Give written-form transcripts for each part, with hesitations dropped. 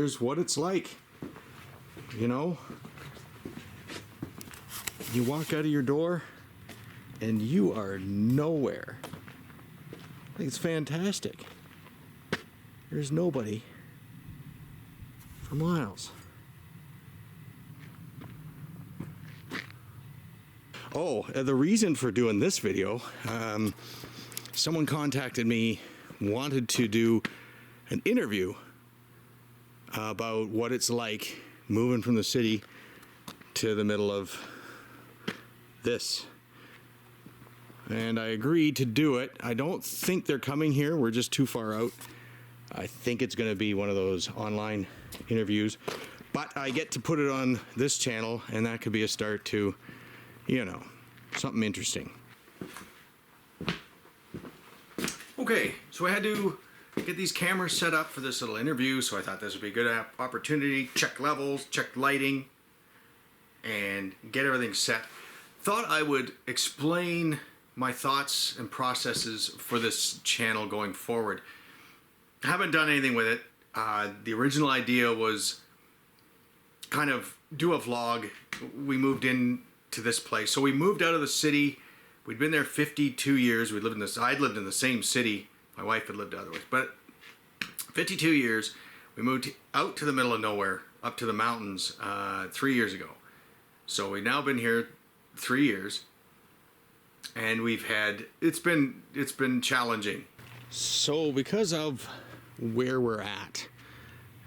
here's what it's like. You know, you walk out of your door and you are nowhere. I think it's fantastic. There's nobody for miles. Oh, the reason for doing this video, someone contacted me, wanted to do an interview about what it's like moving from the city to the middle of this. And I agreed to do it. I don't think they're coming here. We're just too far out. I think it's going to be one of those online interviews. But I get to put it on this channel, and that could be a start to, you know, something interesting. Okay, so I had to get these cameras set up for this little interview, so I thought this would be a good opportunity. Check levels, check lighting, and get everything set. Thought I would explain my thoughts and processes for this channel going forward. I haven't done anything with it. The original idea was kind of do a vlog. We moved in to this place. So we moved out of the city. We'd been there 52 years. I'd lived in the same city. My wife had lived otherwise. But 52 years, we moved out to the middle of nowhere, up to the mountains 3 years ago. So we've now been here 3 years. And it's been challenging. So because of where we're at,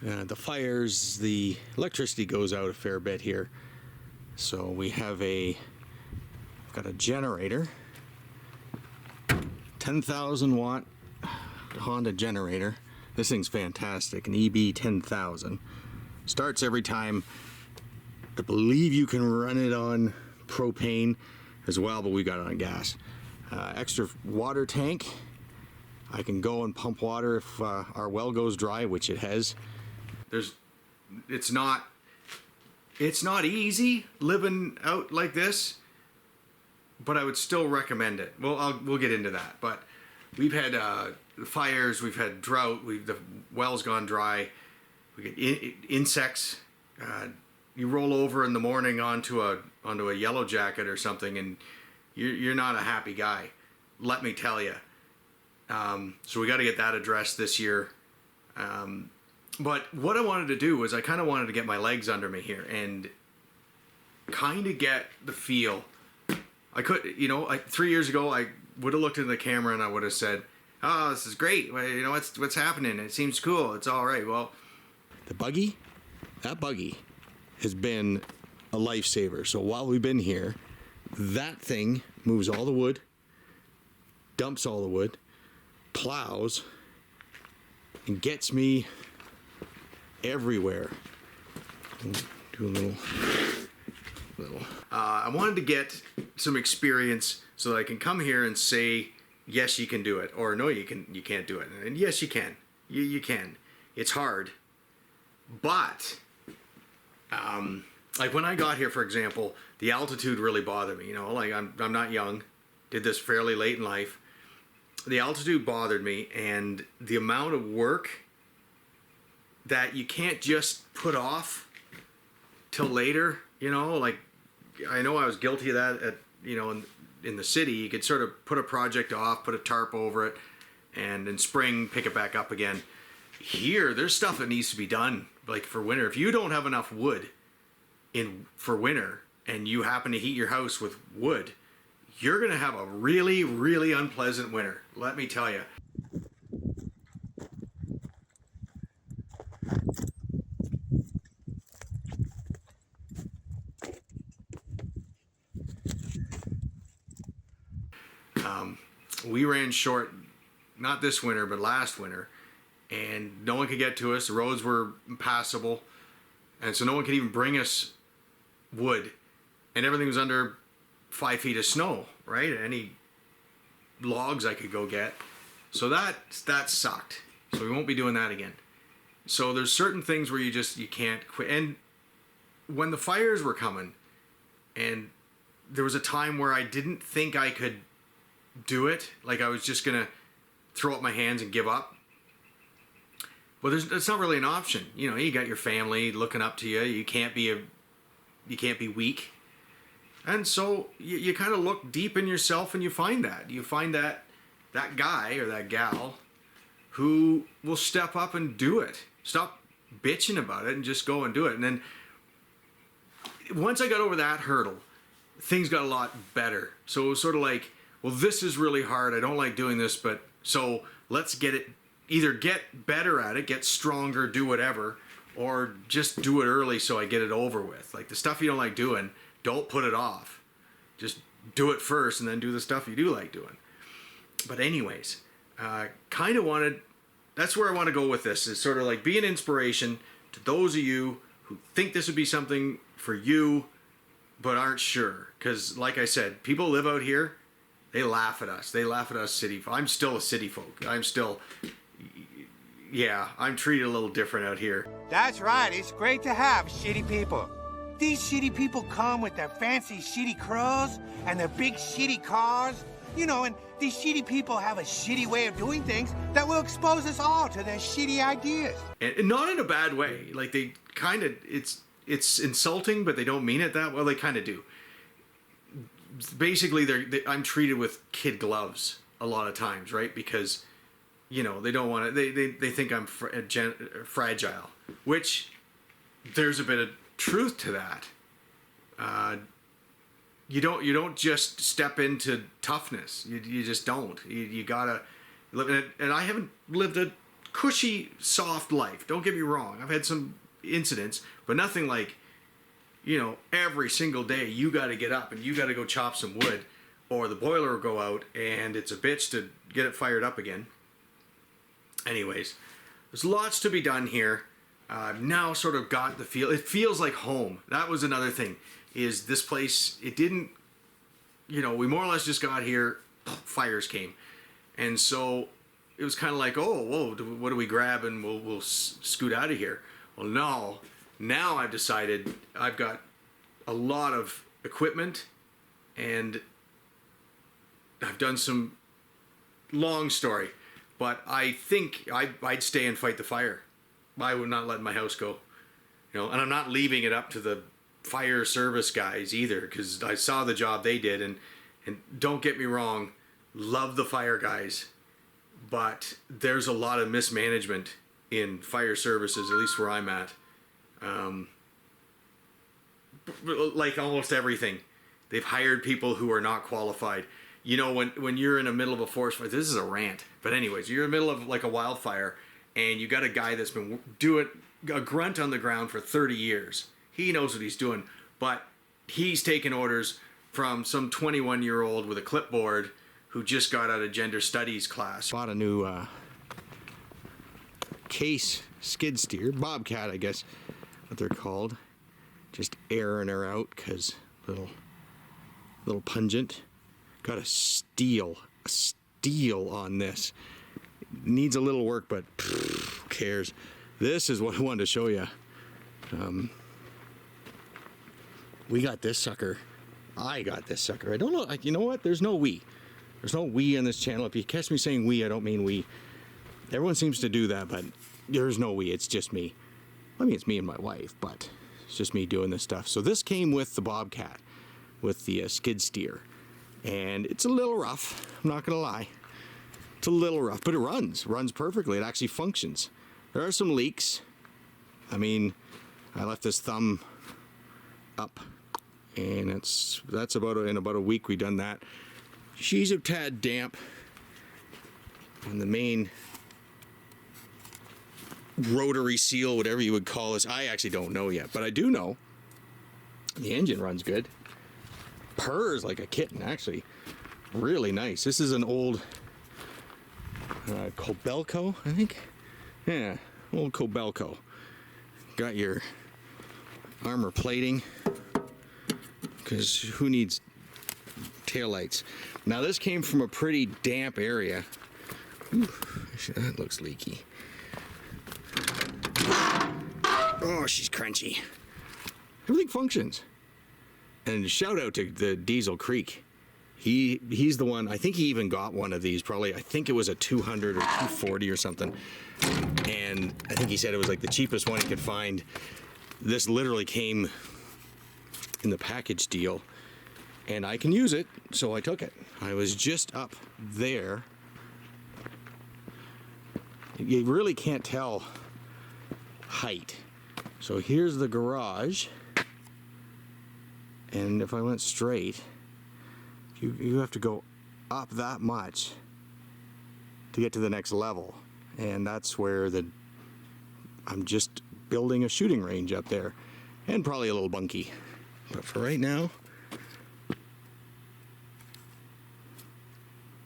the fires, the electricity goes out a fair bit here. So we have got a generator, 10,000 watt Honda generator. This thing's fantastic, an EB 10,000. Starts every time. I believe you can run it on propane as well, but we got it on gas. Extra water tank. I can go and pump water if our well goes dry, which it has. It's not easy living out like this, but I would still recommend it. Well, we'll get into that. But we've had fires, we've had drought, the well's gone dry. We get insects. You roll over in the morning onto a yellow jacket or something, and you're not a happy guy. Let me tell you. So we got to get that addressed this year. But what I wanted to do was I kind of wanted to get my legs under me here and kind of get the feel. I could, 3 years ago I would have looked into the camera and I would have said, "Oh, this is great. Well, you know what's happening? It seems cool. It's all right." Well, that buggy has been a lifesaver. So while we've been here, that thing moves all the wood, dumps all the wood, plows, and gets me everywhere. Do a little. I wanted to get some experience so that I can come here and say, yes, you can do it, or no, you can't do it. And yes, you can. You can. It's hard, but like when I got here, for example, the altitude really bothered me. Like I'm not young, did this fairly late in life. The altitude bothered me, and the amount of work that you can't just put off till later. Like I know I was guilty of that in the city. You could sort of put a project off, put a tarp over it, and in spring pick it back up again. Here, there's stuff that needs to be done, like for winter. If you don't have enough wood for winter, and you happen to heat your house with wood, you're gonna have a really, really unpleasant winter. Let me tell you. We ran short, not this winter, but last winter, and no one could get to us. The roads were impassable, and so no one could even bring us wood, and everything was under 5 feet of snow, right? Any logs I could go get. So that sucked. So we won't be doing that again. So there's certain things where you can't quit. And when the fires were coming, and there was a time where I didn't think I could do it, like I was just gonna throw up my hands and give up. Well, it's not really an option. You know, you got your family looking up to you. You can't be weak. And so you kind of look deep in yourself and you find that. You find that guy or that gal who will step up and do it. Stop bitching about it and just go and do it. And then once I got over that hurdle, things got a lot better. So it was sort of like, well, this is really hard. I don't like doing this, but so let's either get better at it, get stronger, do whatever, or just do it early so I get it over with. Like the stuff you don't like doing, don't put it off. Just do it first and then do the stuff you do like doing. But anyways, that's where I want to go with this, is sort of like be an inspiration to those of you who think this would be something for you, but aren't sure. Because like I said, people live out here, they laugh at us. They laugh at us city folk. I'm still a city folk. I'm treated a little different out here. That's right. It's great to have shitty people. These shitty people come with their fancy shitty clothes and their big shitty cars. You know, and these shitty people have a shitty way of doing things that will expose us all to their shitty ideas. And not in a bad way. Like they kind of, it's insulting, but they don't mean it that well. They kind of do. Basically, I'm treated with kid gloves a lot of times, right? Because, you know, they don't want to. They think I'm fragile, which there's a bit of truth to that. You don't just step into toughness. You just don't. You gotta live in it. And I haven't lived a cushy, soft life. Don't get me wrong. I've had some incidents, but nothing like, you know, every single day you got to get up and you got to go chop some wood, or the boiler will go out and it's a bitch to get it fired up again. Anyways, there's lots to be done here. I've now sort of got the feel. It feels like home. That was another thing. Is this place? It didn't. You know, we more or less just got here. Fires came, and so it was kind of like, oh, whoa, what do we grab and we'll scoot out of here? Well, no. Now I've decided I've got a lot of equipment, and I've done some, long story, but I think I'd stay and fight the fire. I would not let my house go, you know, and I'm not leaving it up to the fire service guys either, because I saw the job they did, and don't get me wrong, love the fire guys, but there's a lot of mismanagement in fire services, at least where I'm at. Like almost everything, they've hired people who are not qualified. You know, when you're in the middle of a forest fire, this is a rant, but anyways, you're in the middle of like a wildfire, and you got a guy that's been doing a grunt on the ground for 30 years. He knows what he's doing, but he's taking orders from some 21-year-old with a clipboard who just got out of gender studies class. Bought a new case skid steer, bobcat, I guess what they're called. Just airing her out because little pungent. Got a steel on this. Needs a little work, but who cares? This is what I wanted to show you. We got this sucker. I got this sucker. I don't know. You know what? There's no we. There's no we on this channel. If you catch me saying we, I don't mean we. Everyone seems to do that, but there's no we. It's just me. I mean, it's me and my wife, but it's just me doing this stuff. So this came with the Bobcat, with the skid steer. And it's a little rough. I'm not going to lie. It's a little rough, but it runs perfectly. It actually functions. There are some leaks. I mean, I left this thumb up, and that's about in about a week we done that. She's a tad damp on the main rotary seal, whatever you would call this. I actually don't know yet, but I do know the engine runs good. Purrs like a kitten, actually. Really nice. This is an old Kobelco, I think. Yeah, old Kobelco. Got your armor plating, because who needs taillights? Now this came from a pretty damp area. Ooh, that looks leaky. Oh, she's crunchy. Everything functions. And shout out to the Diesel Creek. He's the one. I think he even got one of these. Probably, I think it was a 200 or 240 or something. and I think he said it was like the cheapest one he could find. This literally came in the package deal, and I can use it, so I took it. I was just up there. You really can't tell height. So here's the garage, and if I went straight, you have to go up that much to get to the next level, and that's where I'm just building a shooting range up there, and probably a little bunky, but for right now,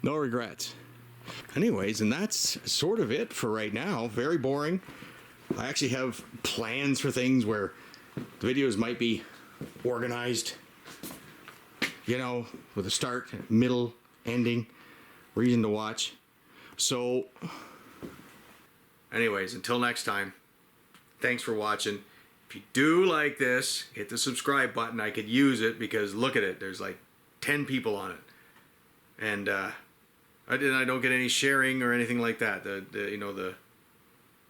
no regrets. Anyways, and that's sort of it for right now. Very boring. I actually have plans for things where the videos might be organized, you know, with a start, middle, ending, reason to watch. So, anyways, until next time, thanks for watching. If you do like this, hit the subscribe button. I could use it because look at it. There's like 10 people on it. And I don't get any sharing or anything like that. The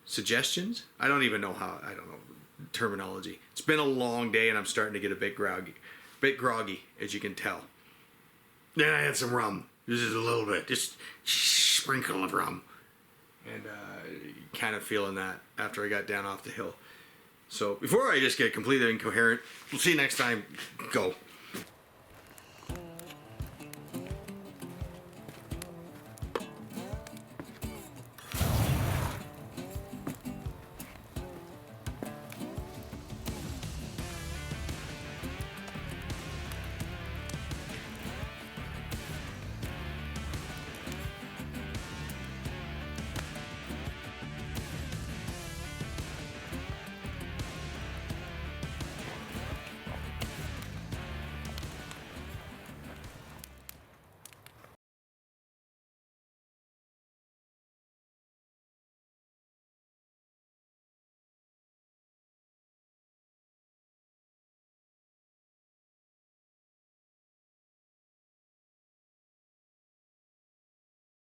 suggestions? I don't even know how, I don't know terminology. It's been a long day and I'm starting to get a bit groggy, as you can tell. Then I had some rum. This is a little bit, just sprinkle of rum. And kind of feeling that after I got down off the hill. So before I just get completely incoherent, we'll see you next time. Go.